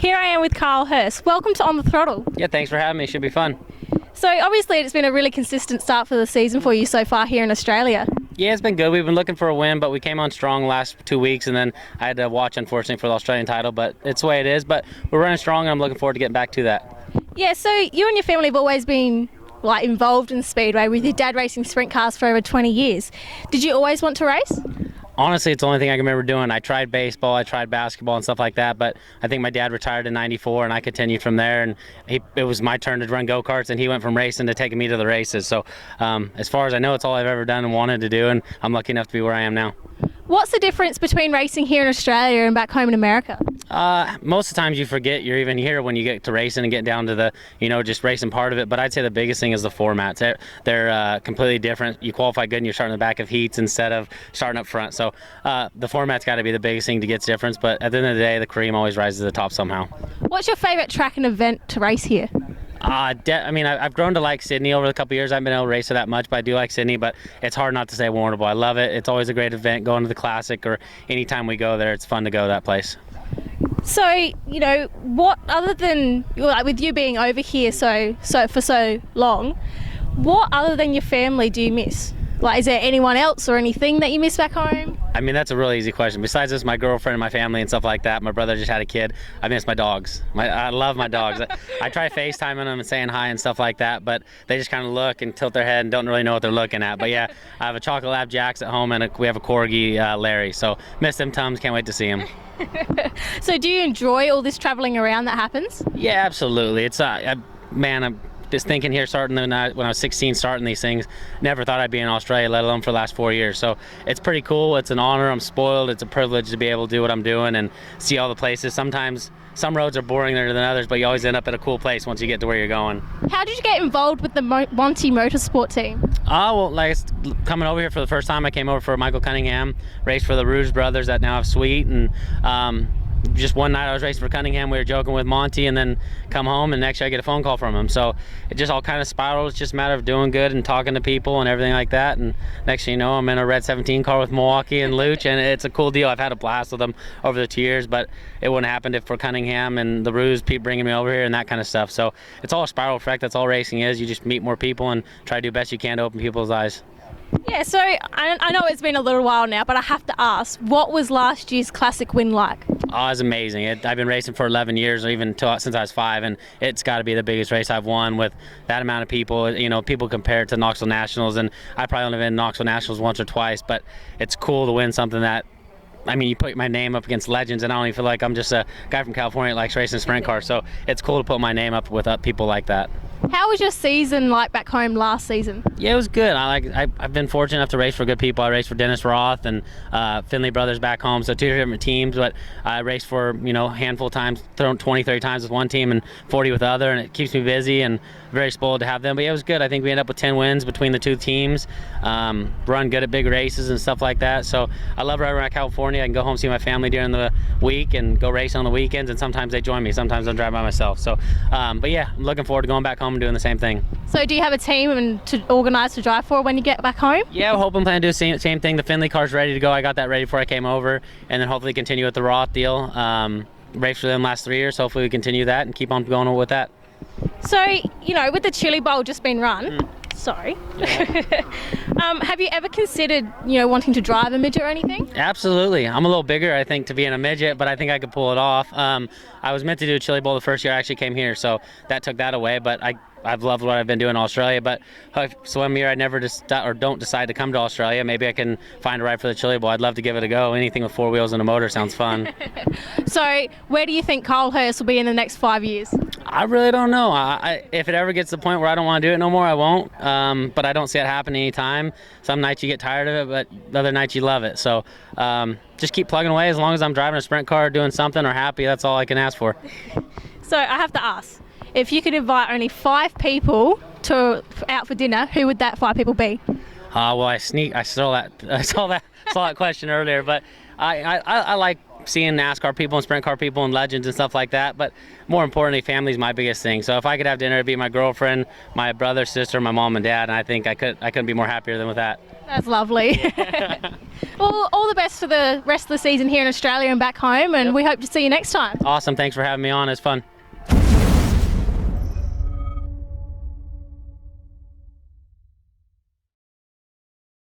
Here I am with Hirst. Welcome to On the Throttle. Yeah, thanks for having me. Should be fun. So obviously it's been a really consistent start for the season for you so far here in Australia. Yeah, it's been good. We've been looking for a win, but we came on strong last 2 weeks, and then I had to watch, unfortunately, for the Australian title, but it's the way it is. But we're running strong, and I'm looking forward to getting back to that. Yeah, so you and your family have always been involved in Speedway, with your dad racing sprint cars for over 20 years. Did you always want to race? Honestly, it's the only thing I can remember doing. I tried baseball, I tried basketball and stuff like that, but I think my dad retired in '94, and I continued from there, and it was my turn to run go-karts, and he went from racing to taking me to the races. So as far as I know, it's all I've ever done and wanted to do, and I'm lucky enough to be where I am now. What's the difference between racing here in Australia and back home in America? Most of the times you forget you're even here when you get to racing and get down to the, just racing part of it. But I'd say the biggest thing is the formats. They're completely different. You qualify good and you're starting in the back of heats instead of starting up front. So the format's got to be the biggest thing to get difference. But at the end of the day, the cream always rises to the top somehow. What's your favorite track and event to race here? I've grown to like Sydney over the couple of years. I haven't been able to race it that much, but I do like Sydney. But it's hard not to say Warrnambool. I love it. It's always a great event. Going to the Classic or anytime we go there, it's fun to go to that place. So, what other than with you being over here for so long, what other than your family do you miss? Is there anyone else or anything that you miss back home? That's a really easy question. Besides this, my girlfriend and my family and stuff like that. My brother just had a kid. I miss my dogs. I love my dogs. I try FaceTiming them and saying hi and stuff like that, but they just kind of look and tilt their head and don't really know what they're looking at. But yeah, I have a chocolate lab Jax at home, and we have a corgi Larry. So miss them Tums. Can't wait to see him. So do you enjoy all this traveling around that happens? Yeah, absolutely. It's I'm just thinking here, starting when I was 16, starting these things, never thought I'd be in Australia, let alone for the last 4 years. So it's pretty cool. It's an honor. I'm spoiled. It's a privilege to be able to do what I'm doing and see all the places. Sometimes some roads are boring than others, but you always end up at a cool place once you get to where you're going. How did you get involved with the Monty Motorsport team? Coming over here for the first time, I came over for Michael Cunningham, raced for the Rouge brothers that now have Sweet, and just one night I was racing for Cunningham, we were joking with Monty, and then come home and next year I get a phone call from him. So it just all kind of spiraled. It's just a matter of doing good and talking to people and everything like that. And next thing you know, I'm in a red 17 car with Milwaukee and Luch, and it's a cool deal. I've had a blast with them over the 2 years, but it wouldn't have happened if for Cunningham and the Ruse, Pete bringing me over here and that kind of stuff. So it's all a spiral effect. That's all racing is. You just meet more people and try to do the best you can to open people's eyes. Yeah, so I know it's been a little while now, but I have to ask, what was last year's Classic win like? Oh, it was amazing. I've been racing for 11 years, or even since I was 5, and it's got to be the biggest race I've won with that amount of people. People compare it to Knoxville Nationals, and I probably only been in Knoxville Nationals once or twice, but it's cool to win something that, you put my name up against legends, and I don't even feel like I'm just a guy from California that likes racing sprint cars, so it's cool to put my name up with people like that. How was your season like back home last season? Yeah, it was good. I've been fortunate enough to race for good people. I raced for Dennis Roth and Finley Brothers back home, so 2 different teams, but I raced for, a handful of times, thrown 20, 30 times with one team and 40 with the other, and it keeps me busy and very spoiled to have them. But yeah, it was good. I think we ended up with 10 wins between the two teams, run good at big races and stuff like that. So I love riding around California. I can go home, see my family during the week and go race on the weekends, and sometimes they join me. Sometimes I'm driving by myself. So, but yeah, I'm looking forward to going back home and doing the same thing. So do you have a team to organise to drive for when you get back home? Yeah, we're hoping plan to do the same thing. The Finley car's ready to go. I got that ready before I came over, and then hopefully continue with the Roth deal. Raced for them last 3 years. Hopefully we continue that and keep on going with that. So, with the Chili Bowl just been run, sorry, have you ever considered, wanting to drive a midget or anything? Absolutely. I'm a little bigger, I think, to be in a midget, but I think I could pull it off. I was meant to do a Chili Bowl the first year I actually came here, so that took that away, but I've loved what I've been doing in Australia, but some year I never don't decide to come to Australia. Maybe I can find a ride for the Chili Bowl. I'd love to give it a go. Anything with 4 wheels and a motor sounds fun. So where do you think Hirst will be in the next 5 years? I really don't know. If it ever gets to the point where I don't want to do it no more, I won't. But I don't see it happening anytime. Some nights you get tired of it, but the other nights you love it. So just keep plugging away. As long as I'm driving a sprint car, doing something, or happy, that's all I can ask for. So I have to ask, if you could invite only 5 people out for dinner, who would that 5 people be? Well, I saw that question earlier, but I like seeing NASCAR people and sprint car people and legends and stuff like that, but more importantly, family's my biggest thing. So if I could have dinner, it'd be my girlfriend, my brother, sister, my mom and dad, and I think I couldn't be more happier than with that. That's lovely. Well, all the best for the rest of the season here in Australia and back home, and we hope to see you next time. Awesome. Thanks for having me on. It's fun.